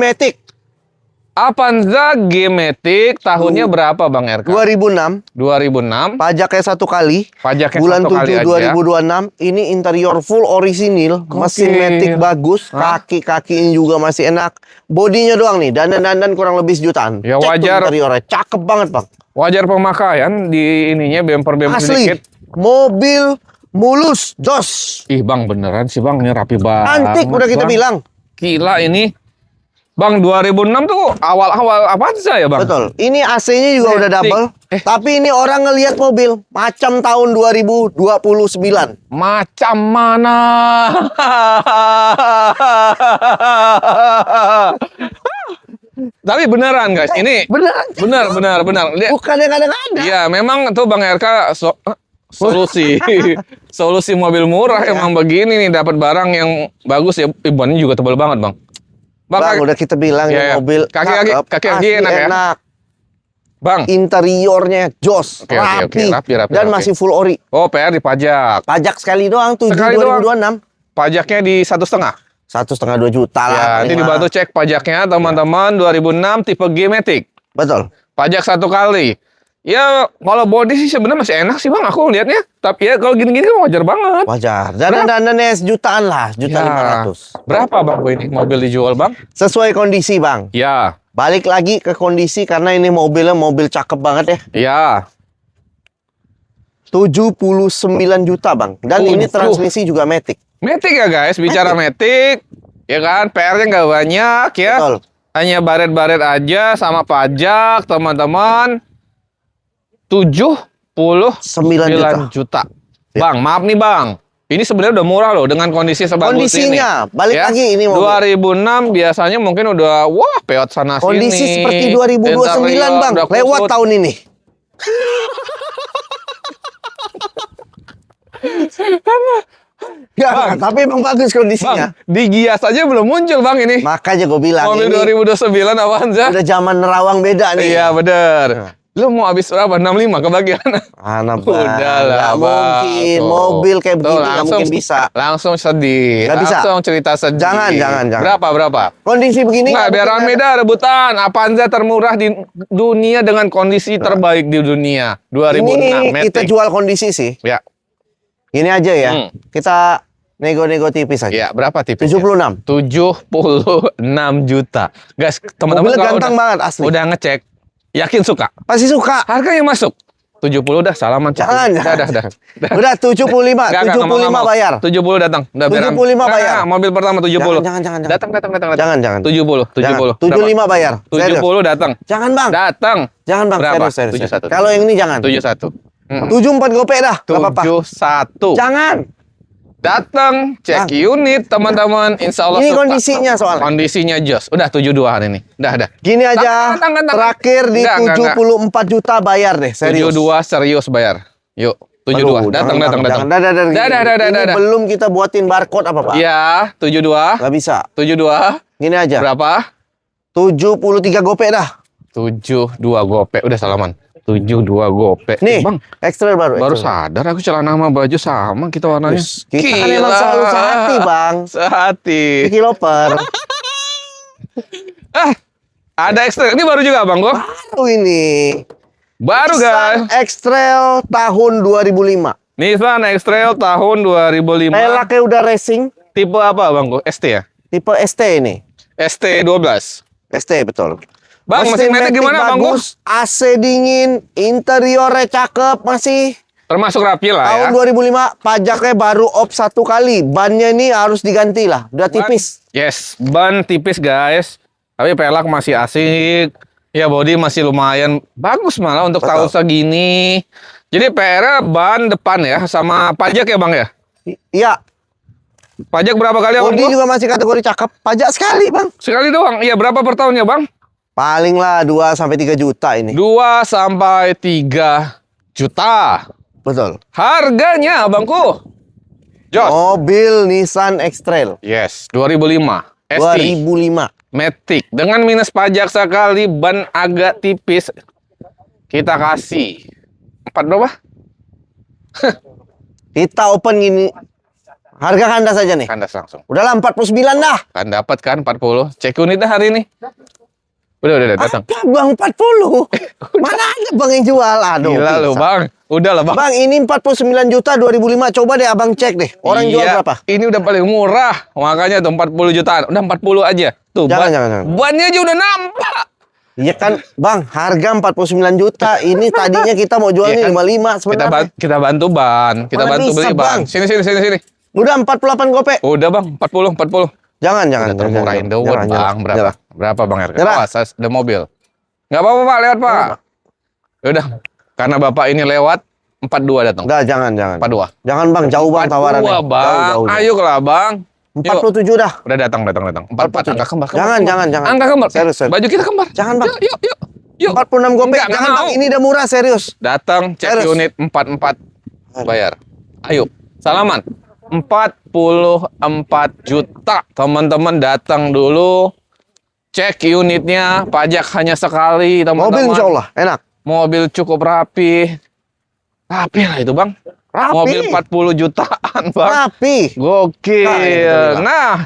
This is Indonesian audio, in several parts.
G-Matic. Avanza G-Matic tahunnya berapa Bang RK? 2006. 2006. Pajaknya 1 kali. Pajaknya bulan 1 kali 7 aja. 2026. Ini interior full orisinil. Mesin Matic bagus. Kaki-kakinya juga masih enak. Bodinya doang nih. Dandan-dandan kurang lebih sejutaan. Ya, Cek wajar. tuh interiornya. Cakep banget Bang. Wajar pemakaian di ininya bumper-bumper Asli. sedikit. Mobil mulus. Jos. Ih Bang, beneran sih Bang, ini rapi banget. Antik udah kita Bang. bilang. Gila ini. Bang, 2006 tuh awal-awal Avanza ya Bang? Betul. Ini AC-nya juga udah double. Tapi ini orang ngelihat mobil macam tahun 2029. Macam mana? Tapi beneran guys, ini benar. Lihat. Bukan yang kadang-kadang. Iya, memang tuh Bang RK solusi solusi mobil murah emang begini nih, dapat barang yang bagus ya, bannya juga tebal banget Bang. Bang, udah kita bilang ya, mobil kaki enak ya. enak. Bang, interiornya jos, Oke, rapi, rapi, dan masih full ori. Oh, PR dipajak. Pajak sekali doang, 7 Sekali 2026. Pajaknya di 1,5. 1,5-2 juta lah. Ya, nanti dibantu cek pajaknya teman-teman. 2006 tipe G-Matic. Betul. Pajak 1 kali. Ya, kalau body sih sebenarnya masih enak sih Bang, aku lihatnya. Tapi ya kalau gini-gini kan wajar banget. Wajar. Dan sejutaan lah, juta 500. Berapa Bang ini mobil dijual Bang? Sesuai kondisi Bang. Ya. Balik lagi ke kondisi karena ini mobilnya mobil cakep banget ya. Ya. 79 juta Bang. Dan ini transmisi juga Matic. Matic ya guys, bicara Matic. Ya kan, PR-nya nggak banyak ya. Betul. Hanya baret-baret aja sama pajak teman-teman. 79 juta. Ya. Bang, maaf nih Bang. Ini sebenarnya udah murah loh dengan kondisi sebagus Kondisinya, ini. balik lagi ini mobil. 2006 biasanya mungkin udah wah peot sana sini. Kondisi seperti 2029 Bang, lewat tahun ini. Ya, tapi emang bagus kondisinya. Bang, di Gias aja belum muncul Bang ini. Makanya gue bilang mobil ini 2029 Avanza. udah zaman nerawang beda nih. Iya bener. Lu mau habis berapa? 65 kebagian? Anak Udah lah Bang. Mungkin tuh. mobil kayak begini nggak langsung, mungkin bisa. Langsung sedih. Nggak bisa. Langsung cerita sedih. Jangan. Berapa? Kondisi begini Nggak, biar rame dah rebutan. Avanza termurah di dunia dengan kondisi terbaik di dunia. 2006 ini Matic. kita jual kondisi sih. Ya. Ini aja ya. Kita nego-nego tipis aja. Ya, berapa tipis? 76. 76 juta. Guys, teman-teman Mobilnya kalau ganteng banget asli. udah ngecek, yakin suka? Pasti suka. Harganya masuk. 70 dah, salaman. Jangan. Dah. Udah 75. Nggak, 75 mau. bayar. 70 datang. Udah 75 bayar. Mobil pertama 70. Jangan. Datang. Jangan. 70. 75 bayar. 70 datang. Jangan Bang. Datang. Jangan Bang. Berapa? Serius. 71. Kalau yang ini jangan. 71. 74 gopek dah. Gak apa-apa. 71. Jangan. Datang, cek Bang. unit teman-teman. Insya Allah Ini suka. kondisinya soalnya. Kondisinya jos. Udah 72 hari ini. Udah. Gini aja. Tangan. Terakhir di Enggak. 74 juta bayar deh. Serius. 72 serius bayar. Yuk, 72. Datang. Dah. Ini belum kita buatin barcode apa Pak? Iya, 72. Gak bisa. 72. Gini aja. Berapa? 73 gopek dah. 72 gopek. Udah salaman. 72 gopek. Nih, Bang, Extrail baru. baru Extrail. sadar aku celana sama baju sama kita warnanya. Kita kan emang selalu sehati Bang. Sehati. Kiki Loper. Ada ekstra. Ini baru juga Bang, kok. Baru ini. Baru Nissan guys. X-Trail tahun 2005. Nissan X-Trail tahun 2005. Pelaknya udah racing. Tipe apa Bang, kok? ST ya? Tipe ST ini. ST12. ST betul. Bang, mesin Matic gimana Bang, kok? bagus, AC dingin, interiornya cakep, masih Termasuk rapi lah ya. tahun 2005. Pajaknya baru op 1 kali. Bannya ini harus diganti lah. Udah tipis. Yes, ban tipis guys. Tapi pelak masih asik. Ya body masih lumayan bagus malah untuk tahun segini. Jadi PR ban depan ya sama pajak ya Bang ya? Iya. Pajak berapa kali ya Bang? Bodi juga masih kategori cakep. Pajak sekali Bang. Sekali doang. Iya, berapa per tahunnya Bang? Paling lah 2-3 juta ini. 2-3 juta. Betul. Harganya Abangku. Jos. Mobil Nissan X-Trail. Yes, 2005. ST. 2005. Matic. Dengan minus pajak sekali, ban agak tipis. Kita kasih 4 berapa? Kita open gini. Harga kandas aja nih. Kandas langsung. Udahlah 49 dah. Kan dapat kan 40. Cek unitnya hari ini. Udah datang. Apa Bang 40? Mana ada Bang yang jual? Aduh. Gila lu, bisa. Bang. Udah lah, Bang. Bang, ini 49 juta 2005. Coba deh Abang cek deh. Orang jual Iya, berapa? Ini udah paling murah. Makanya tuh 40 jutaan. Udah 40 aja. Tuh, Jangan. bannya aja udah nampak. Iya kan, Bang, harga 49 juta. Ini tadinya kita mau jual Iya nih kan? 55 sebenarnya. Kita bantu ban. Kita Mana bantu bisa, beli, Bang. Bang? Sini. Udah 48 gope. Udah, Bang. 40. Jangan. Udah termurahin dong, Nyerah, Bang. Berapa? nyerah. Berapa, Bang RK? Nyerah. Awas, ada mobil. Nggak apa-apa, Pak. Lewat, Pak. Udah. Karena Bapak ini lewat, 42 datang. Udah, jangan. 42. Jangan Bang, jauh Bang tawarannya. 42, Bang. Jauh. Ayo lah, Bang. Yuk. 47 dah. Udah datang. 44 angka kembar. Jangan. Angka kembar. Serius. Baju kita kembar. Jangan, Bang. Yuk. 46 gope. Enggak Jangan mau. Bang, ini udah murah serius. Datang, cek Serius. unit 44. Bayar. Ayo. Salaman. 44 juta. Teman-teman datang dulu. Cek unitnya. Pajak hanya sekali, teman-teman. Mobil insya Allah enak. Mobil cukup rapi. Rapi lah itu, Bang. Rapi. Mobil 40 jutaan, Bang. Rapi. Gokil. Nah,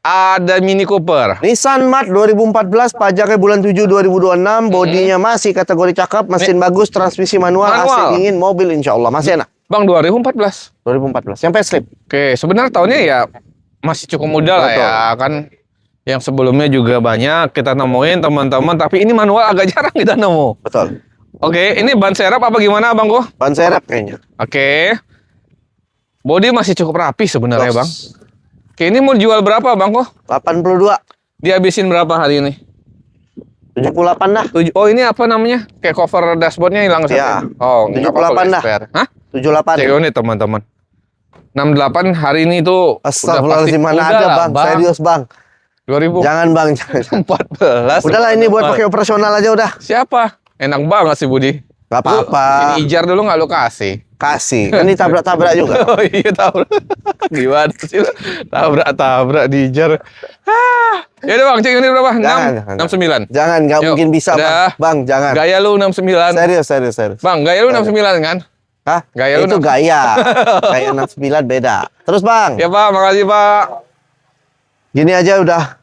ada Mini Cooper. Nissan Mat 2014, pajaknya bulan 7 2026, bodinya masih kategori cakep, mesin bagus, transmisi manual, AC Manual. dingin, mobil insya Allah masih enak. Bang, 2014. 2014, yang facelift. Oke, sebenarnya tahunnya ya masih cukup muda lah Betul. ya kan. Yang sebelumnya juga banyak kita nemuin teman-teman, tapi ini manual agak jarang kita nemu. Betul. Oke, ini ban serep apa gimana, Bang Go? Ban serep kayaknya. Oke. Bodi masih cukup rapi sebenarnya, Los. Bang. Oke, ini mau jual berapa, Bang Go? 82, Dihabisin berapa hari ini? 78 dah. Oh, ini apa namanya? Kayak cover dashboardnya hilang satu. Ya. Oh, nggak apa-apa, 78 dah. spare. Hah? 78. Cek unit, teman-teman. 68 hari ini tuh Astagfirullahaladzim, mana ada Udah lah, Bang. Serius Bang. 2014. Jangan Bang, jangan. Udahlah ini buat pakai operasional aja udah. Siapa? Enak banget sih Budi. Gak apa-apa. Ini ijar dulu nggak lu kasih? Kasih. Kan ini tabrak-tabrak juga. Oh iya tabrak. Gimana sih lu? Tabrak diijar. Ya udah Bang, cek ini berapa? Jangan. 69. Jangan, nggak Yuk, mungkin bisa udah. Bang. Bang, jangan. Gaya lu 69. Serius. Bang, gaya lu 69 kan? Hah? Gaya lu Itu gaya. Gaya 69 beda. Terus Bang, Ya Pak, makasih Pak. gini aja udah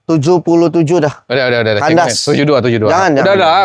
77 dah. Udah. Kandas. 72. Jangan.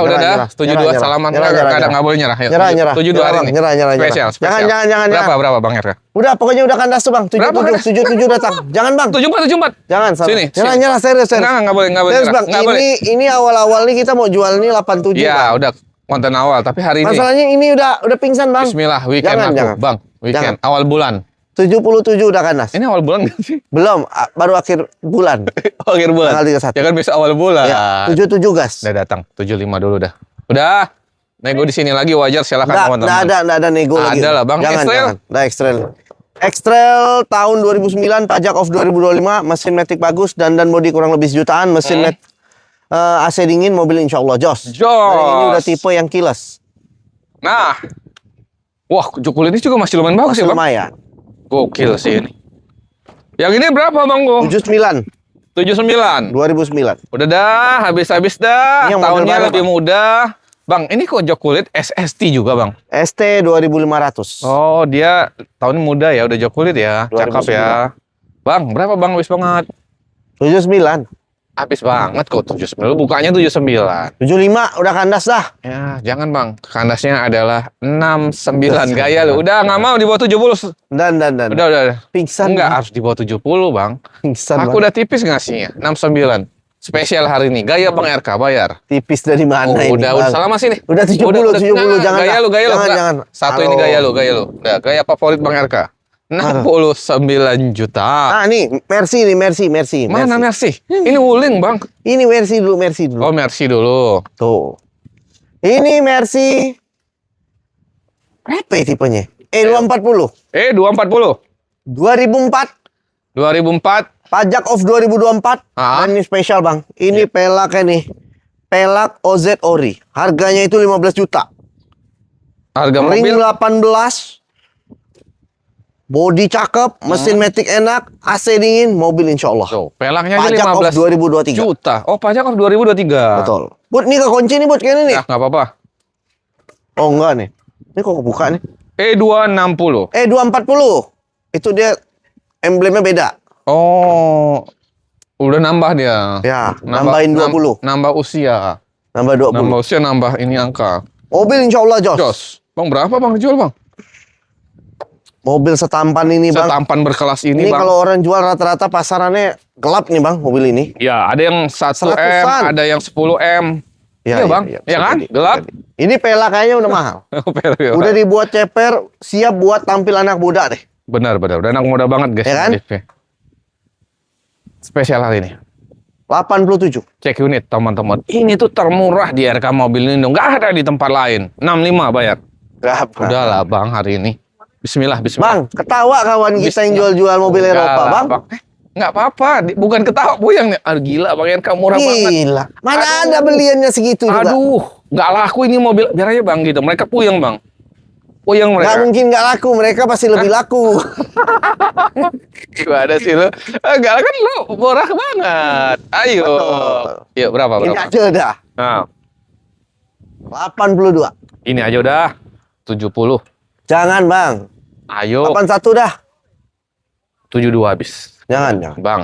Udah. 72 salaman. Kadang nggak boleh nyerah. Yuk, Nyerah. 72 hari ini. Nyerah. Spesial. Jangan. Berapa Bang RK? Udah, pokoknya udah kandas tuh Bang. Berapa kandas? 77 datang. Jangan Bang. 74. Jangan salah. Sini. Nyerah serius. Nggak boleh Serius nyerah. Bang, Nggak boleh. ini awal-awal nih kita mau jual nih 87 Ya, Bang. udah konten awal, tapi hari ini Masalahnya ini udah pingsan Bang. Bismillah, weekend Jangan, aku, jangan. Bang. Weekend awal bulan. 77 udah kandas. Ini awal bulan nggak sih? Belum, baru akhir bulan. Akhir bulan. Tanggal 31. Ya kan besok awal bulan. Ya, 77 gas. Udah datang, 75 dulu dah. Udah. Nego di sini lagi wajar, silakan teman-teman. Nggak ada nego lagi. Ada lah, Bang. Jangan. X-Trail. Nah, X-Trail. X-Trail tahun 2009, pajak off 2025, mesin matic bagus, dan bodi kurang lebih sejutaan, mesin AC dingin, mobil insya Allah jos. Jos. Dan ini udah tipe yang keyless. Nah. Wah, Jokul ini juga masih lumayan bagus ya, Bang. Lumayan. Gokil sih ini. Yang ini berapa, Bang Go? 79, 79. 2009. Udah dah, habis-habis dah. Ini yang model Tahunnya baru, lebih muda. Bang, ini kok jok kulit SST juga, Bang? ST 2500. Oh, dia tahun muda ya, udah jok kulit ya. Cakep 2009. ya. Bang, berapa Bang? Habis banget. 79. Habis banget kok 79. Lu bukanya 79. 75 udah kandas dah. Ya, jangan Bang. Kandasnya adalah 69 gaya lu. Udah nggak mau di bawah 70. Dan. Udah. Pingsan. Enggak, Bang. harus di bawah 70, Bang. Pingsan. Aku Bang. udah tipis ngasihnya. 69. Spesial hari ini. Gaya Bang RK, bayar. Tipis dari mana ini? Udah Bang? selama sini. Udah 70, 70, jangan Gaya dah. lu. Jangan, Enggak. jangan. Satu ini Halo. gaya lu. Udah, gaya favorit Bang RK. 69 juta. Ah nih, Mercy nih, Mercy. Mana Mercy? Ini Wuling, Bang. Ini Mercy dulu. Oh, Mercy dulu. Tuh. Ini Mercy. Apa ya tipenya? 240. 240. 2004. 2004. Pajak off 2024. Ah. Dan ini spesial Bang. Ini pelaknya nih. Pelak OZ Ori. Harganya itu 15 juta. Harga mobil. Ring 18. Bodi cakep, mesin matic enak, AC dingin, mobil insya Allah. Tuh, pelaknya aja Pajak off 15 2023. juta. Oh, pajak off 2023. Betul. Bud, ini kekunci nih Bud, kayaknya nih. Nah, nggak apa-apa. Oh enggak nih. Ini kok kebuka nih. 260. 240. Itu dia emblemnya beda. Oh, udah nambah dia. Ya, nambahin 20. Nambah usia. Nambah 20. Nambah usia, nambah ini angka. Mobil insya Allah Jos. Jos. Bang, berapa bang jual bang? Mobil setampan ini bang. Setampan berkelas ini Ini bang. kalau orang jual rata-rata pasarannya gelap nih bang mobil ini. Ya, ada yang 1M, Seratusan. ada yang 10M. Ya, Iya bang, iya, ya bisa kan? jadi, Gelap. bisa jadi. Ini pela kayaknya udah mahal. Udah dibuat ceper, siap buat tampil anak muda deh. Benar. Udah anak muda banget guys. Ya kan? modifnya. Spesial hari ini. 87. Cek unit teman-teman. Ini tuh termurah di RK Mobil Indo. Nggak ada di tempat lain. 65 bayar. Berapa? Udahlah bang hari ini. Bismillah. Bang, ketawa kawan kita yang jual-jual mobil Enggak Eropa, lah, bang. Nggak apa-apa. Bukan ketawa puyang nih. Gila bang RK murah banget. Gila. Mana Aduh. ada beliannya segitu juga? Aduh, nggak laku ini mobil. Biar aja bang gitu. Mereka puyeng bang. Puyeng Nggak mereka. mungkin nggak laku, mereka pasti lebih laku. Gimana sih lu? Enggak kan lu murah banget. Ayo. Betul. Yuk berapa? Ini aja udah. Nah, 82. ini aja udah 70. Jangan bang. Ayo 81 dah. 72 habis. Jangan. Bang.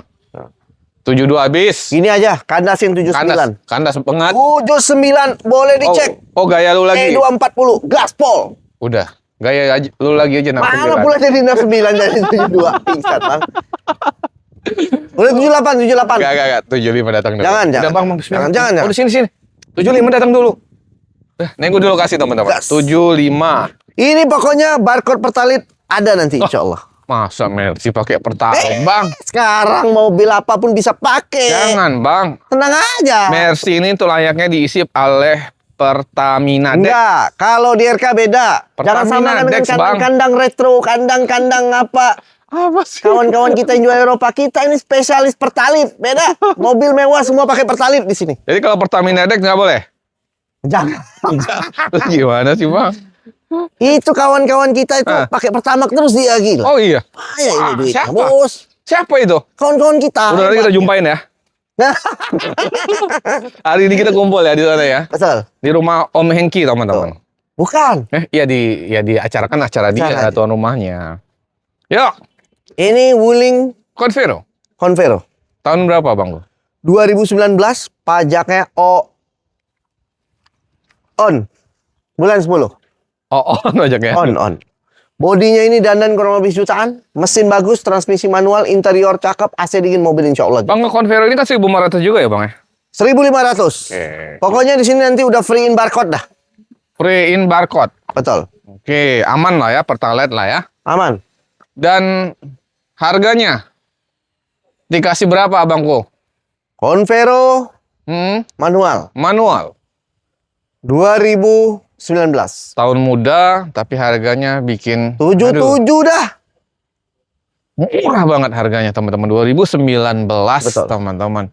72 habis. Gini aja, kandasin 79. Kandas pengat. 79 boleh dicek. Oh, gaya lu lagi. E240 gaspol. Udah. Gaya aja, lu lagi aja Mana pula jadi 69 dari 72 pingsan bang. Udah 78. Enggak. 75 datang dulu. Jangan. Udah bang, bismillah. Jangan. Oh, di sini. 75 datang dulu. Nego dulu kasih teman-teman. Gas. 75. Ini pokoknya barcode Pertalit ada nanti insya Allah. Masa Mercy pakai Pertalite, Bang? Sekarang mobil apapun bisa pakai. Jangan, Bang. Tenang aja. Mercy ini tuh layaknya diisi oleh Pertamina Dex. Enggak, kalau di RK beda. Jangan Pertamina samakan dengan Dex, Bang. kandang-kandang retro, kandang-kandang apa. Apa sih? Kawan-kawan kita yang jual Eropa, kita ini spesialis Pertalit. Beda. Mobil mewah semua pakai Pertalit di sini. Jadi kalau Pertamina Dex nggak boleh? Jangan. Terus gimana sih, Bang? Itu kawan-kawan kita itu pakai Pertamax terus dia gila. Oh iya. Ayah ini duitnya, siapa? bos. Siapa itu? Kawan-kawan kita. Udah nanti kita jumpain ya. Nah, Hari ini kita kumpul ya di sana ya. betul. Di rumah Om Hengki, teman-teman. Bukan. Iya di acara acara dia, Acara. tuan rumahnya. Yuk, Ini Wuling Convero. Convero. Tahun berapa, Bang? 2019 pajaknya on. Bulan 10. Oh, pajaknya. On. Bodinya ini dandan kurang lebih jutaan. Mesin bagus, transmisi manual, interior cakep, AC dingin, mobil insya Allah. Bang, Convero ini kan 1.500 juga ya, Bang ya? 1.500. Oke. Pokoknya di sini nanti udah free in barcode dah. Free in barcode. Betul. Oke, aman lah ya, Pertalite lah ya. Aman. Dan harganya dikasih berapa, Abangku? Convero Manual. 2019. Tahun muda, tapi harganya bikin 77 dah. murah banget harganya, teman-teman. 2019, Betul. teman-teman.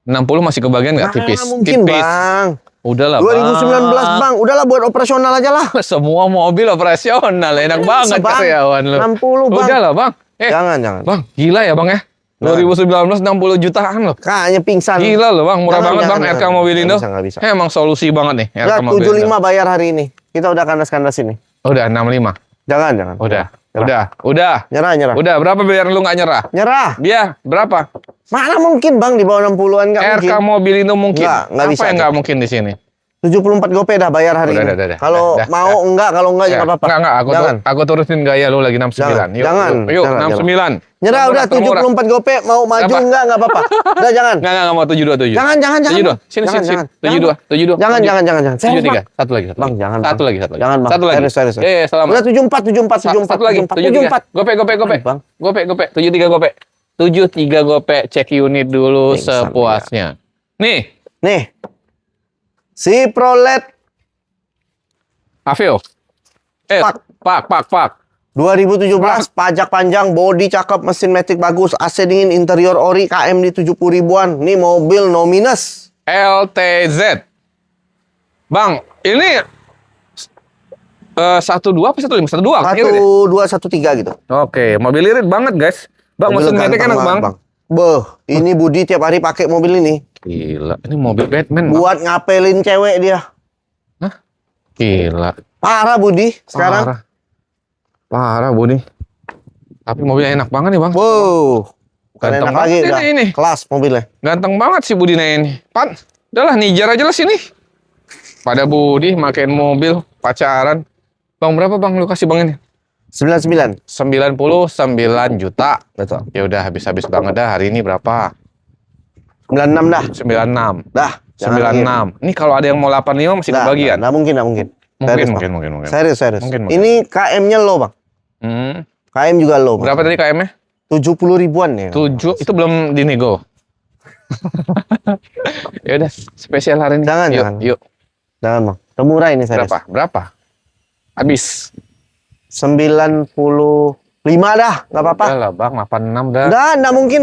60 masih kebagian nggak tipis? Mungkin Tipis. bang. Udahlah, 2019 bang. Udahlah buat operasional aja lah. Semua mobil operasional, enak banget Bang. karyawan lu. 60 bang. Udahlah, Bang. Jangan. Bang, gila ya, Bang ya? 2019 60 jutaan loh. Kayaknya pingsan. Gila loh, Bang. Murah banget, Bang. RK Mobilindo. Nggak bisa. Emang solusi banget nih, RK Udah Mobilindo. 75 bayar hari ini. Kita udah kandas-kandas ini. Udah 65. Jangan. Udah. Nyerah. Udah, berapa biar lu nggak nyerah? Nyerah. Biar berapa? Mana mungkin bang di bawah 60-an nggak mungkin. RK Mobilindo mungkin. Nggak Apa bisa. yang nggak mungkin di sini? 74 gopay dah bayar hari ini. Udah. Kalau mau enggak, kalau enggak jangan apa-apa. Enggak, Jangan. aku turutin gaya lu lagi 69. Jangan. Yuk, Jangan. 69. Nyerah Termurah, udah termurah. 74 gopay mau maju Apa? enggak apa-apa. Udah jangan. Enggak mau 727. Jangan. 72. Sini. Jangan. 72. Jangan. 73. Satu lagi. Bang, jangan, Bang. Satu lagi. Jangan, Bang. Satu lagi. Serius. Selamat. Udah 74. Satu lagi. 74. Gope. Bang. Gope. 73 gope. 73 gope. Cek unit dulu Pingsan, sepuasnya. Nih, Si Prolet Aveo. Pak. 2017 pajak panjang, bodi cakep, mesin matic bagus, AC dingin, interior ori, KM di 70 ribuan. Nih mobil no minus. LTZ. Bang, ini 12 apa 15? 12 kayaknya deh. 1213 gitu. Oke, mobil irit banget, guys. Bang, Mobil mesin matic ganteng enak, banget, Bang. Beuh, ini Budi tiap hari pakai mobil ini. Gila, ini mobil Batman, Bang. Buat ngapelin cewek dia. Gila. Parah Budi sekarang. Parah, Budi. Tapi mobilnya enak banget nih bang. Wow. Bukan Ganteng enak lagi banget udah. ini. Kelas mobilnya. Ganteng banget si Budi ini. Pan, udahlah nijar aja lah sini. Pada Budi makin mobil pacaran. Bang berapa bang lu kasih bang ini? 99. 99 juta. Betul. Ya udah habis-habis banget dah hari ini berapa? 96 dah. 96. Dah. Jangan lagi. 96. Ini kalau ada yang mau 85 masih kebagian. Nah, mungkin, nah, mungkin. Serius, Bang. Mungkin. Serius. Mungkin. Ini KM-nya low, Bang. KM juga low, Bang. Berapa tadi KM-nya? 70 ribuan ya. 7, itu belum dinego. Ya udah, spesial hari ini. Yuk. Jangan, Bang. Termurah ini serius. Berapa? Habis. 95 dah, nggak apa-apa. Udah lah, Bang, 86 dah. Nggak mungkin.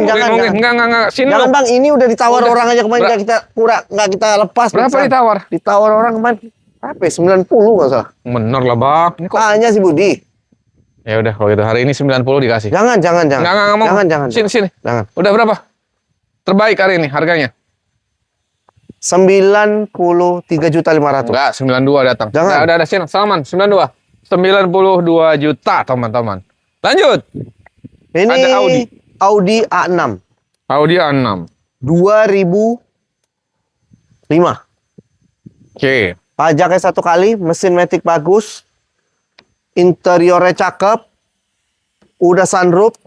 Jangan. Enggak. Sini Jangan, lu. Bang. Ini udah ditawar Udah. orang aja kemarin, nggak kita lepas. Berapa Bang. ditawar? Ditawar orang kemarin. Apa ya? 90 nggak salah. Bener lah, Bang. Ini kok. Tanya si Budi. Ya udah, kalau gitu hari ini 90 dikasih. Jangan. Enggak mau. Jangan. Sini. Jangan. Udah berapa? Terbaik hari ini harganya. 93.500.000. Enggak, 92 datang. Jangan. Udah, sini. Salaman, 92. 92 juta, teman-teman. Lanjut. Ini Ada Audi A6 Audi A6. 2005. Oke. Pajaknya 1 kali, mesin matic bagus, interiornya cakep, udah sunroof,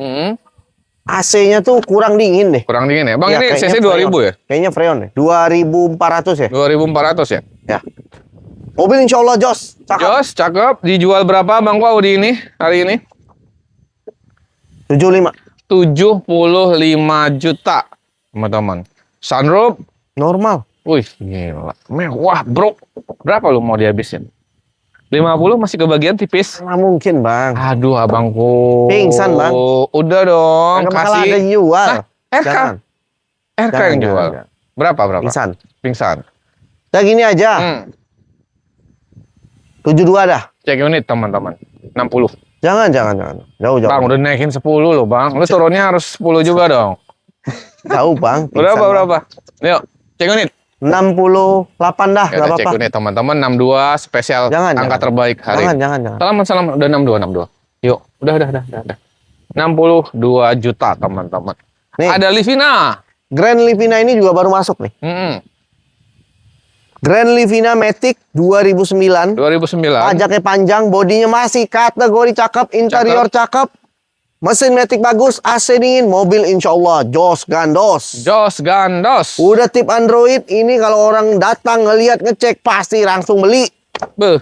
AC-nya tuh kurang dingin deh. Kurang dingin ya. Bang, Ya, ini kayaknya cc 2000 ya? Kayaknya Freon deh. 2.400 ya? 2400 ya? Ya. Mobil insya Allah jos. Cakep. Jos, cakep. Dijual berapa Bang kok Audi ini hari ini? 75. 75 juta, teman-teman. Sunroof. Normal. Wih, gila. Mewah, bro. Berapa lu mau dihabisin? 50 masih kebagian tipis. Nggak mungkin, Bang. Aduh, abangku. Pingsan, Bang. Udah dong, Nggak bakal kasih. ada yang jual. Nah, RK. Jangan. RK yang jual. Jangan. Berapa? Pingsan. Pingsan. Udah gini aja. 72 dah. Cek unit, teman-teman. 60. Jangan. Jauh. Bang, udah naikin 10 loh, Bang. Lu turunnya harus 10 juga dong. Jauh, Bang. Pingsan, Berapa? Yuk, cek unit. 68 dah, Ya nggak udah, cek apa-apa. unit, teman-teman. 62 spesial angka terbaik hari. Jangan. Salam. Udah 62. Yuk, udah. 62 juta, teman-teman. Nih. Ada Livina. Grand Livina ini juga baru masuk nih. Grand Livina Matic 2009. 2009. Pajaknya panjang, bodinya masih kategori cakep, interior cakep. Mesin matic bagus, AC dingin, mobil insya Allah jos gandos. Jos gandos. Udah tip Android, ini kalau orang datang ngelihat ngecek pasti langsung beli. Beuh,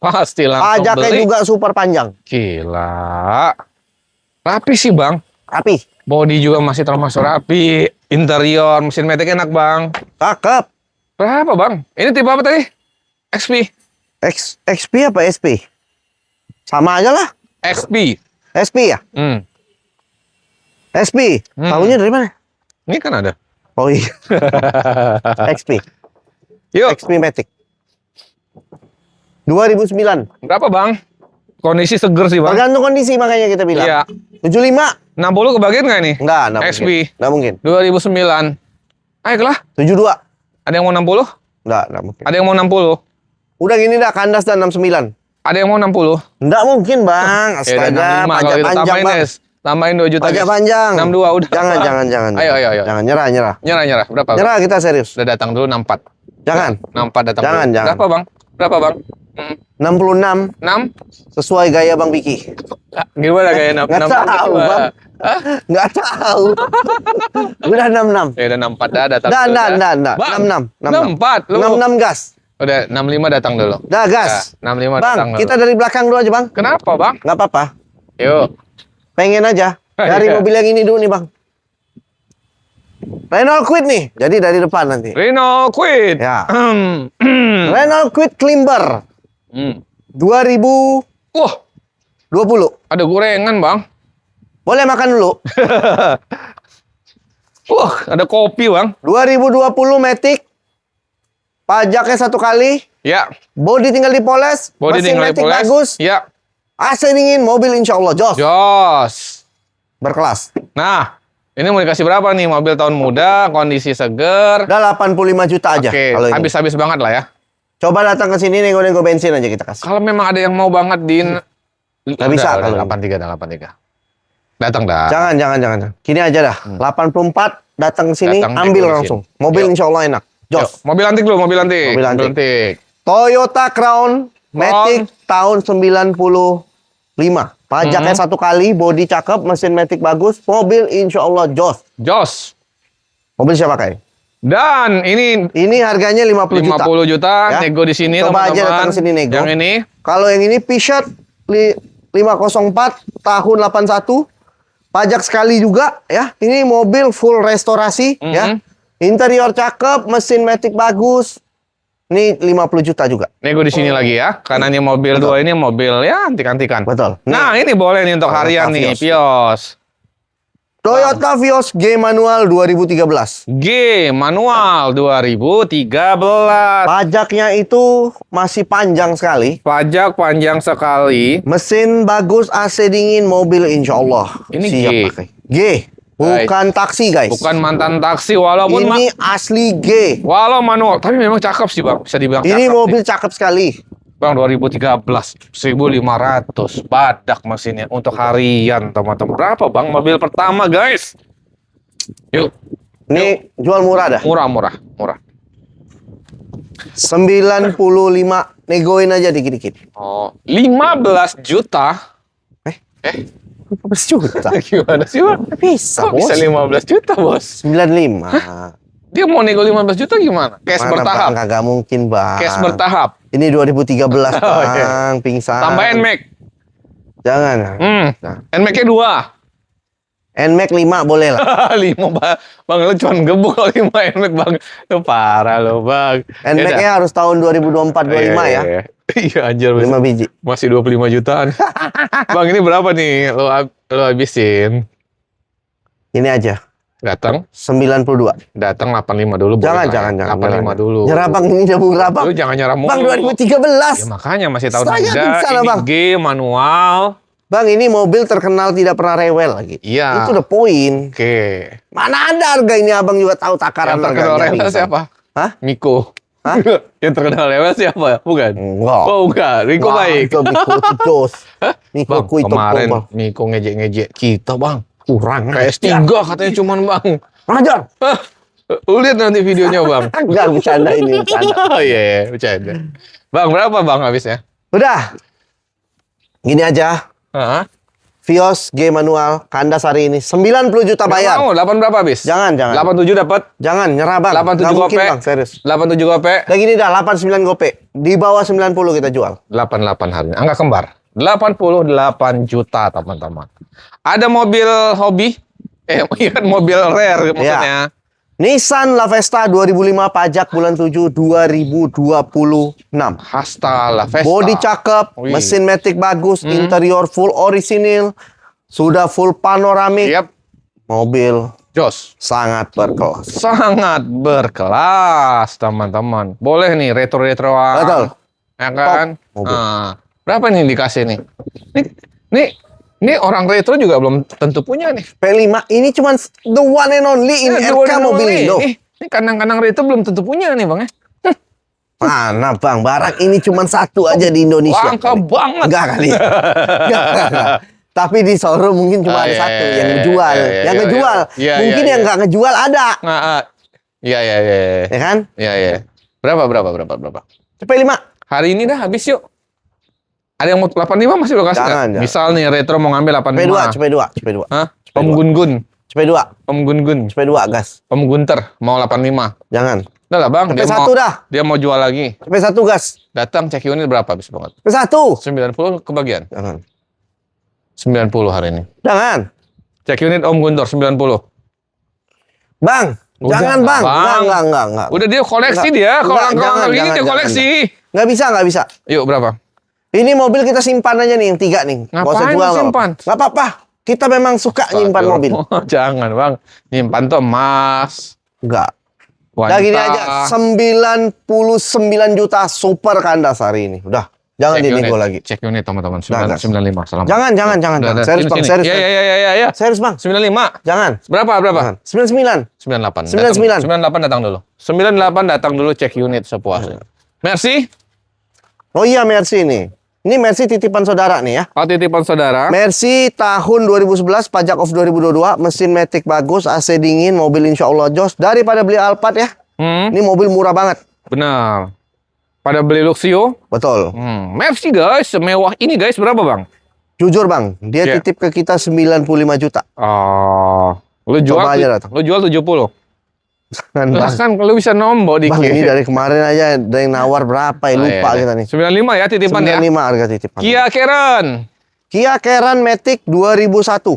pasti langsung Pajaknya beli. juga super panjang. Gila. Rapi sih, Bang. Tapi Body juga masih termasuk rapi. Interior, mesin matic enak, Bang. cakep. Berapa, Bang? Ini tipe apa tadi? XP. XP apa SP? Sama aja lah. XP. SP ya? SP. Tahunya dari mana? Ini kan ada. Oh iya. XP. Yuk. XP Matic. 2009. Berapa, Bang? Kondisi seger sih, Bang. Tergantung kondisi makanya kita bilang. Iya. 75. 60 kebagian nggak nih? Enggak XP. mungkin. Enggak mungkin. 2009. Ayo lah. 72. Ada yang mau 60? Enggak mungkin. Ada yang mau 60? Udah gini dah, kandas dan 69. Ada yang mau 60? Enggak mungkin, Bang. Ya udah, Astaga, 65 pajak kalau gitu panjang, tambahin, Bang. Des. Tambahin 2 juta. Pajak Des. panjang. 62 udah. Jangan. Ayo. Jangan nyerah. Nyerah. Berapa, Bang? Nyerah kita serius. Udah datang dulu 64. Jangan. 64 datang Jangan, dulu. jangan. Berapa, Bang? 66 6? sesuai gaya Bang Piki. Gimana kayak 6? Nggak tahu, Bang. Enggak tahu. Udah 66. Ya udah 64 dah datang dulu. Enggak. Bang, 66. 64. Lu 66 gas. udah 65 datang dulu. Dah gas. Ya, 65 Bang, datang dulu. kita dari belakang dulu aja, Bang. Kenapa, Bang? Enggak apa-apa. Yuk. Pengen aja. Dari Iya. mobil yang ini dulu nih, Bang. Renault Kwid nih. Jadi dari depan nanti. Renault Kwid. Ya. Renault Kwid Klimber 2020. Wah, ada gorengan, Bang. Boleh makan dulu. Wah, ada kopi, Bang. 2020 Matic. Pajaknya 1 kali. Ya, Bodi tinggal dipoles. body Mesin tinggal Matic dipoles. bagus. Ya, AC dingin. Mobil insya Allah jos. jos. Berkelas. Nah, ini mau dikasih berapa nih? Mobil tahun muda, kondisi seger. Udah 85 juta aja. Oke, Kalau ini. habis-habis banget lah ya. Coba datang ke sini nego-nego bensin aja kita kasih. Kalau memang ada yang mau banget di Nggak bisa udah, kalau ini. 83 dan 83. Datang dah. Jangan. Gini aja dah. 84 datang ke sini, Datang, ambil nego di langsung. sini. Mobil Yuk. insya Allah enak. Yuk, Jos. mobil antik dulu, mobil antik. Mobil antik. Mobil antik. Toyota Crown Matic tahun 95. Pajaknya satu kali, bodi cakep, mesin Matic bagus, mobil insya Allah jos. Jos. Mobil siapa pakai? Dan ini harganya 50 juta. 50 juta, Ya. nego di sini Coba aja teman-teman. datang sini nego. Yang ini Kalau yang ini Peugeot 504 tahun 81. Pajak sekali juga ya. Ini mobil full restorasi ya. Interior cakep, mesin Matic bagus. Ini 50 juta juga. nego di sini lagi ya. Karena ini mobil dua ini mobil ya antik-antikan. Betul. Nah, ini boleh nih untuk Toyota harian nih, Vios. Vios. Toyota Vios G manual 2013. G manual 2013. Pajaknya itu masih panjang sekali. Pajak panjang sekali. Mesin bagus, AC dingin, mobil insya Allah Ini siap G. pakai. G, bukan taksi guys. Bukan mantan taksi walaupun Ini asli G. walau manual, tapi memang cakep sih, Bang. Bisa dibilang Ini cakep mobil sih. cakep sekali. Bang 2013 1.500 badak mesinnya untuk harian teman-teman. Berapa Bang mobil pertama guys? Yuk, Ini jual murah dah. murah. 95, negoin aja dikit-dikit. Oh, 15 juta. 15 juta. Gimana sih Bang? Bisa, Kok bisa bos. 15 juta bos? 95. Dia mau nego 15 juta gimana? Cash Mana bertahap. Bang, kagak mungkin, Bang. Cash bertahap. Ini 2013, Bang. Oh, iya. Pingsan. Tambah NMAX. Jangan. Nah. NMAX-nya 2. NMAX 5 boleh lah. 5 Bang, lu cuma gebuk kalau 5 NMAX Bang. Lu parah lu Bang. NMAX-nya harus tahun 2024-25 ya. Iya anjir 5 biji. masih 25 jutaan. Bang ini berapa nih lo habisin? Ini aja. Datang 92. 85 dulu. Jangan, boleh lah ya. jangan. 85 dulu. Nyerah, Bang. Ini udah murah, Bang. Lu jangan nyerah mulu. Bang, Ya 2013. makanya masih tahun Saya muda. bisa lah, Ini Bang. G manual. Bang, ini mobil terkenal tidak pernah rewel lagi. Iya. Itu udah poin. Oke. Mana ada harga ini, Abang juga tahu takaran Yang terkenal harganya. rewel pingsan. siapa? Hah? Miko. Hah? Yang terkenal rewel siapa? Bukan. Enggak. Oh enggak, Miko Wah, baik. itu Miko itu jos. Miko Bang, itu kemarin Bang. Miko ngejek-ngejek kita bang. Kurang PS3 katanya cuman bang. Ajar. Hah? Lu lihat nanti videonya bang. Enggak bercanda ini, bercanda. Oh iya, bercanda. Bang, berapa bang habisnya? Udah. Gini aja. Hah? Vios G manual kandas hari ini 90 juta bayar. Mau, 8 berapa habis? Jangan. 87 dapat. Jangan nyerah, Bang. 87 Nggak mungkin, gope. Bang, serius. 87 gope. Udah gini dah, 89 gope. Di bawah 90 kita jual. 88 hari ini. Angka kembar. 88 juta, teman-teman. Ada mobil hobi? Iya kan mobil rare maksudnya. Nissan Lavesta 2005 pajak bulan 7 2026. Hasta La Vesta. Bodi cakep, Wih. mesin Matic bagus, interior full orisinil, sudah full panoramik. Yap. Mobil Jos. sangat berkelas. Sangat berkelas, teman-teman. Boleh nih retro-retroan. Betul. Ya kan? mobil. Nah, berapa nih dikasih nih? Ini orang retro juga belum tentu punya nih. P5 ini cuman the one and only in Ini RK mobil Indo. Ini kandang-kandang retro belum tentu punya nih, Bang ya. Mana Bang, barang ini cuman satu aja di Indonesia. Langka banget. Enggak kali. Enggak. Tapi di showroom mungkin cuma ada satu yang ngejual. Yang ngejual. Mungkin yang nggak ngejual ada. Iya. Ya kan? Iya. Berapa? P5. Hari ini dah habis yuk. Ada yang mau 85 masih lo kasih Jangan. nggak? Misal nih retro mau ngambil 85. CP2. Hah? Om Gun-Gun. CP2. Om Gun-Gun. CP2 gas. Om Gunter mau 85. Jangan. Udah lah Bang, CP1 dah. dia mau jual lagi. CP1 gas. Datang cek unit berapa habis banget? CP1. 90 kebagian. Jangan. 90 hari ini. Jangan. Cek unit Om Guntur 90. Bang. Udah, Jangan Bang. Bang. Enggak. Udah dia koleksi Enggak. dia. Kalau Enggak, angka jangan, gini dia jangan, koleksi. Nggak bisa. Yuk berapa? Ini mobil kita simpan aja nih yang 3 nih. Nggak usah Ngapain jual. nggak simpan? apa-apa. Nggak apa-apa. Kita memang suka nyimpan Aduh. mobil. Jangan Bang. Nyimpan tuh emas. Enggak. Wanita. Udah gini aja, 99 juta super kandas hari ini. Udah, jangan Cek dinego unit. lagi. Cek unit teman-teman. Nggak. 95. Salam. Jangan. Udah, Serius Bang, sini. serius. Iya. Serius Bang, 95. jangan. Berapa? Jangan. 99. 98. 99. 98 datang dulu. 98 datang dulu cek unit sepuasnya. Merci. Oh iya, Mercy nih. Ini Mercy titipan saudara nih ya. Oh, titipan saudara. Mercy tahun 2011, pajak off 2022, mesin matic bagus, AC dingin, mobil insya Allah jos. Daripada beli Alphard ya, ini mobil murah banget. Benar. Pada beli Luxio. Betul. Mercy guys, semewah ini guys berapa bang? Jujur bang, dia Iya. titip ke kita 95 juta. Oh, lu jual, Coba aja datang. lu jual 70. Kan Lah bang, kan lu bisa nombok dikit. bang ini dari kemarin aja ada yang nawar berapa ya, Oh, lupa iya, kita iya. nih. 95 ya titipan ya. 95 harga titipan. Kia Karen. Kia Karen Matic 2001.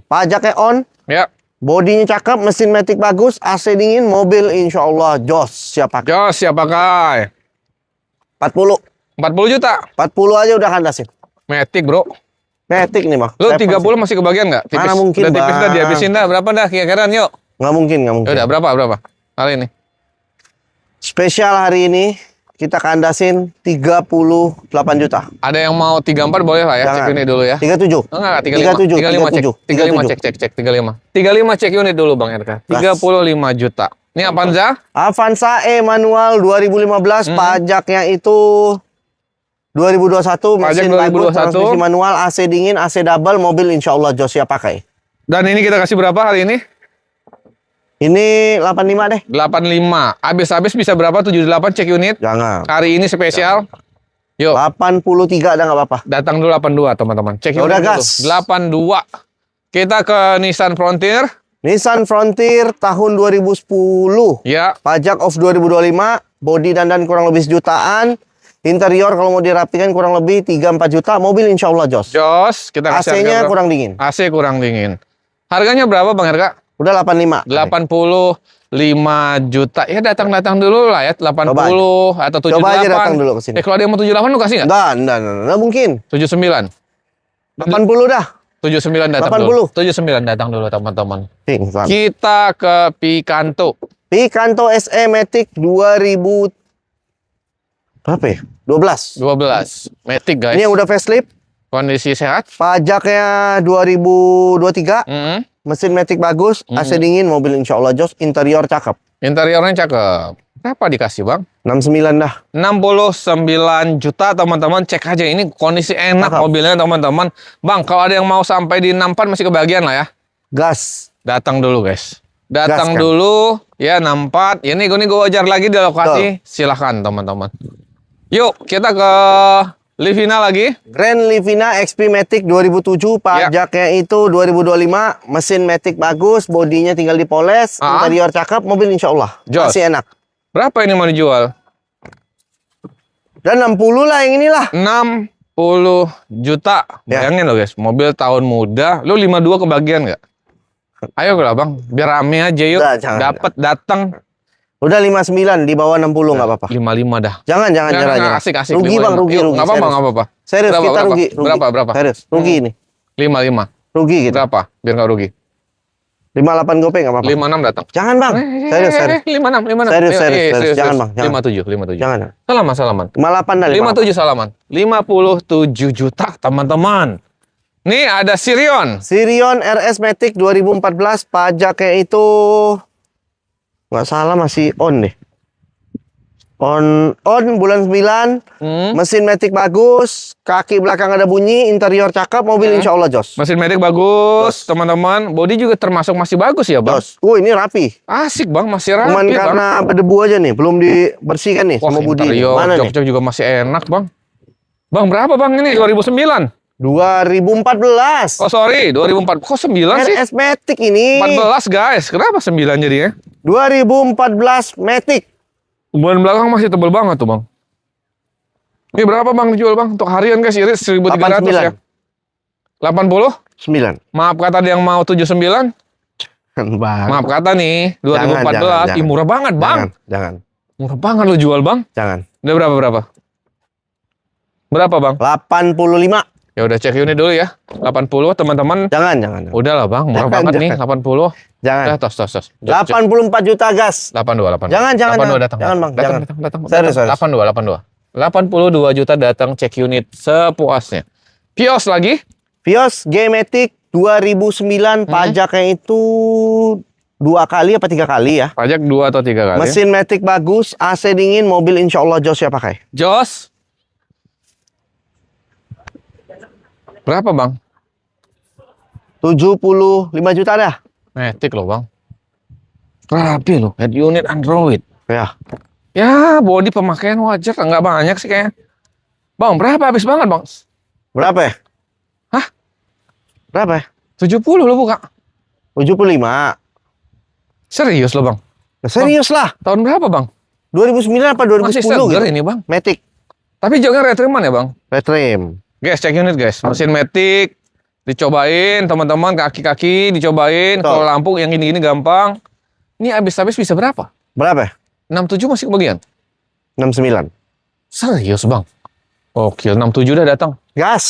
Pajaknya on, Ya. bodinya cakep, mesin matic bagus, AC dingin, mobil insya Allah jos. Siapa? Jos siapa kai? 40. 40 juta. 40 aja udah kandasin. Matic bro. Matic nih bang. Lu Saya 30 masih kebagian nggak? Tipis. Mana mungkin, Udah tipis dah Bang. dihabisin dah. Berapa dah Kia Karen yuk? nggak mungkin, nggak mungkin. Ya udah berapa? Kali ini. Spesial hari ini kita kandasin 38 juta. Ada yang mau 34 boleh lah ya. Jangan. Cek unit dulu ya. 37. Enggak, 37, 35 cek. 35 cek 35. 35 cek unit dulu Bang RK. 35 juta. Ini Avanza? Avanza E manual 2015, pajaknya itu 2021, Pajak mesin bagus, 2021. transmisi manual, AC dingin, AC double, mobil insya Allah jos siap pakai. Dan ini kita kasih berapa hari ini? Ini 85 deh. 85. Habis-habis bisa berapa? 78 cek unit. Jangan. Hari ini spesial. Yuk, 83 ada nggak apa-apa. datang dulu 82 teman-teman. Cek Ya unit udah, dulu. gas. 82. Kita ke Nissan Frontier. Nissan Frontier tahun 2010. Ya, Pajak off 2025, bodi dandan kurang lebih sejutaan. Interior kalau mau dirapikan kurang lebih 3-4 juta. Mobil insya Allah jos. Jos. Kita kasih AC-nya harga berapa? kurang dingin. AC kurang dingin. Harganya berapa Bang RK? Udah 85. 85 juta. Ya datang-datang dulu lah ya. 80 atau 78. Coba aja datang dulu ke sini. Kalau ada yang mau 78 lu kasih nggak? Enggak mungkin. 79. 80 dah. 79 datang 80. dulu. 79 datang dulu teman-teman. Pingsan. Kita ke Picanto. Picanto SE Matic 2000 berapa ya? 12. 12. Matic guys. Ini yang udah facelift, Kondisi sehat. pajaknya 2023, Mm. mesin Matic bagus, AC dingin, mobil insya Allah jos, interior cakep. Interiornya cakep. Berapa dikasih bang? 69 dah. 69 juta teman-teman. Cek aja ini kondisi enak Cakep. mobilnya teman-teman. Bang kalau ada yang mau sampai di 64 masih kebagian lah ya. Gas. Datang dulu guys. Datang Gas, kan? dulu ya 64. Ya nih gue wajar lagi di lokasi. Silahkan teman-teman. Yuk kita ke Livina lagi. Grand Livina XP Matic 2007, pajaknya itu 2025, mesin Matic bagus, bodinya tinggal dipoles, interior cakep, mobil insya Allah Jos. masih enak. Berapa ini mau dijual? Dan 60 lah yang inilah. 60 juta. Ya. Bayangin loh guys, mobil tahun muda. Lu 52 kebagian nggak? Ayo lah bang, biar rame aja yuk. Udah, jangan. Dapat datang. Udah 59 di bawah 60 nggak apa-apa. 55 dah. Jangan. Nggak, asik. Rugi 55. bang, rugi. Yuk, nggak apa-apa, serius. nggak apa-apa. Serius, Berapa, kita berapa? rugi. Berapa? Serius, rugi ini. 55. Rugi gitu. Berapa? Biar nggak rugi. 58 gopeng nggak apa-apa. 56 datang. Jangan bang, serius. 56. Serius. Jangan, Bang, jangan. 57. Jangan. Salaman. 58 dah. 57 salaman. 57 juta teman-teman. Nih ada Sirion. Sirion RS Matic 2014, pajaknya itu nggak salah masih on deh. On bulan 9, mesin Matic bagus, kaki belakang ada bunyi, interior cakep, mobil insya Allah jos. Mesin Matic bagus, teman-teman. Bodi juga termasuk masih bagus ya, Bang. Jos. Ini rapi. Asik, Bang. Masih rapi, Cuman Bang. karena berdebu aja nih, belum dibersihkan nih Wah, sama Budi. interior, Mana nih? jok-jok juga masih enak, Bang. Bang, berapa, Bang, ini? 2009? 2014. Oh, sorry. 2004. Kok 9 sih? RS Matic ini. 14, guys. Kenapa 9 jadinya? 2014 Matic. Ban belakang masih tebel banget tuh, Bang. Ini berapa, Bang, dijual, Bang? Untuk harian, guys, irit 1.300 ya. 80? 9. Maaf kata dia yang mau 79. Bang. Maaf kata nih, 2014. Jangan. Ih, murah banget, Bang. Jangan. Murah banget lu jual, Bang. Jangan. Udah berapa? Berapa, Bang? 85. Ya udah cek unit dulu ya. 80, teman-teman. Jangan. Udah lah, Bang. Murah Jangan, banget nih, jangan. 80. Jangan. Tos. 84 juta gas. 82. Jangan. 82 datang. Jangan, Bang. Jangan. Datang. Serius. 82. 82 juta datang cek unit sepuasnya. Vios lagi. Vios G-Matic 2009, pajaknya itu 2 kali apa 3 kali ya. Pajak 2 atau 3 kali. Mesin Matic bagus, AC dingin, mobil insya Allah jos ya pakai. Jos. Berapa bang? 75 juta dah. Matic loh bang. Rapi loh, head unit Android. Ya. Ya, body pemakaian wajar, nggak banyak sih kayaknya. Bang, berapa? Habis banget bang. Berapa ya? Hah? Berapa ya? 70 lo buka. 75. Serius lo bang? Nah, serius lah. Tahun berapa bang? 2009 apa 2010 Masih seger gitu. ini bang. Matic. Tapi joknya retriman ya bang? Red rim. Guys, cek unit guys. Mesin Matic. Dicobain teman-teman, kaki-kaki dicobain. Betul. Kalau lampu yang gini-gini gampang. Ini habis-habis bisa berapa? Berapa ya? 67 masih kebagian? 69. Serius bang? Oke, 67 udah datang. Gas.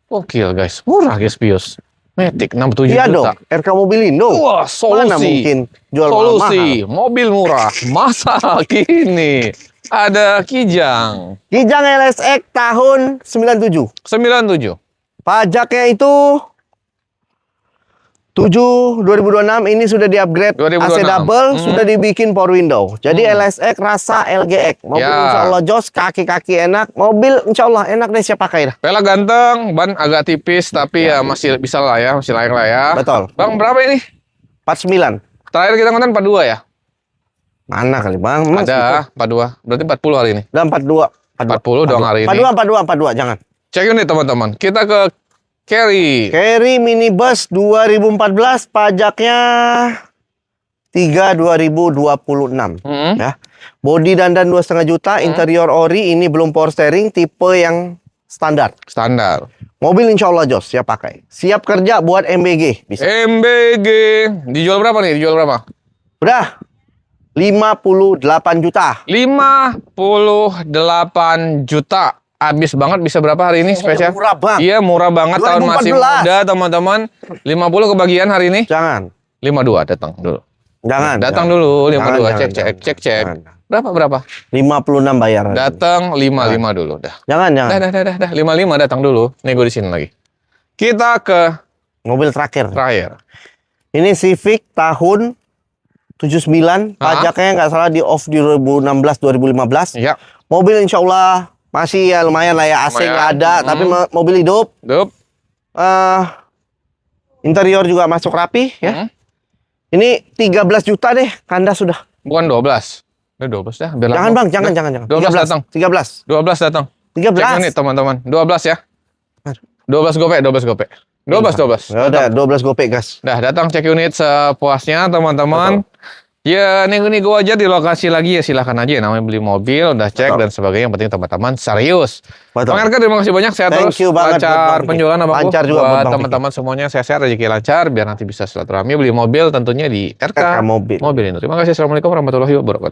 Oke guys, murah guys Pius. Matic 67 Iya dong. juta. RK Mobilindo. Wah, Mana solusi. mungkin jual Solusi, mahal. mobil murah. Masa kini ada Kijang. Kijang LSX tahun 97. 97. Pajaknya itu 2026 ini sudah di-upgrade 2026. AC double, sudah dibikin power window. Jadi LSX rasa LGX. Mobil Ya. insya Allah jos, kaki-kaki enak. Mobil insya Allah enak deh, siap pakai dah. Pelek ganteng, ban agak tipis tapi ya masih bisa lah ya, masih layak lah ya. Betul. Bang, berapa ini? 49. Terakhir kita konten 42 ya? Mana kali bang? Emang segitu? Ada 42. Berarti 40 hari ini. Udah 42. 40 dong hari ini. 42, jangan. Cek unit teman-teman. Kita ke Carry. Carry minibus 2014, pajaknya 3.2026. Ya. Bodi dandan 2,5 juta, interior ori, ini belum power steering, tipe yang standar. Standar. Mobil insya Allah jos, siap pakai. Siap kerja buat MBG. Bisa. MBG. Dijual berapa nih? Dijual berapa? Udah. 58 juta. 58 juta. Habis banget, bisa berapa hari ini spesial? Murah bang. Iya, murah banget. Tahun masih 2014. muda, teman-teman. 50 kebagian hari ini. Jangan. 52 datang dulu. Jangan. Datang jangan. dulu 52. Jangan, Cek. jangan. Berapa? 56 bayar. Datang 55 dulu dah. Jangan. Dah. 55 datang dulu. Nego di sini lagi. Kita ke Mobil terakhir. terakhir. Ini Civic tahun 79. Pajaknya nggak salah di off di 2016-2015. Ya. Mobil insya Allah masih ya lumayan lah ya. AC Lumayan. nggak ada. Tapi mobil hidup. Dup. Interior juga masuk rapi ya. Ini 13 juta deh. Kandas sudah. Bukan 12. Udah 12 dah. Biar Jangan lama. bang, jangan. 12 datang. 13. 12 datang. 13. Cek unit teman-teman. 12 ya. 12 gopek. 12. Ya udah 12 gopek gas. Dah datang cek unit sepuasnya teman-teman. Ya nego-nego aja di lokasi lagi ya silahkan aja. Namanya beli mobil, udah cek dan sebagainya. Yang penting teman-teman serius. Betul. Bang Erka terima kasih banyak. Sehat Thank terus. you banget buat Lancar Bang Piki. penjualan abangku. Lancar juga buat buat Bang teman-teman semuanya. Sehat-sehat rezeki lancar. Biar nanti bisa silaturahmi beli mobil tentunya di RK RK Mobil. Mobil ini. Terima kasih. Assalamualaikum warahmatullahi wabarakatuh.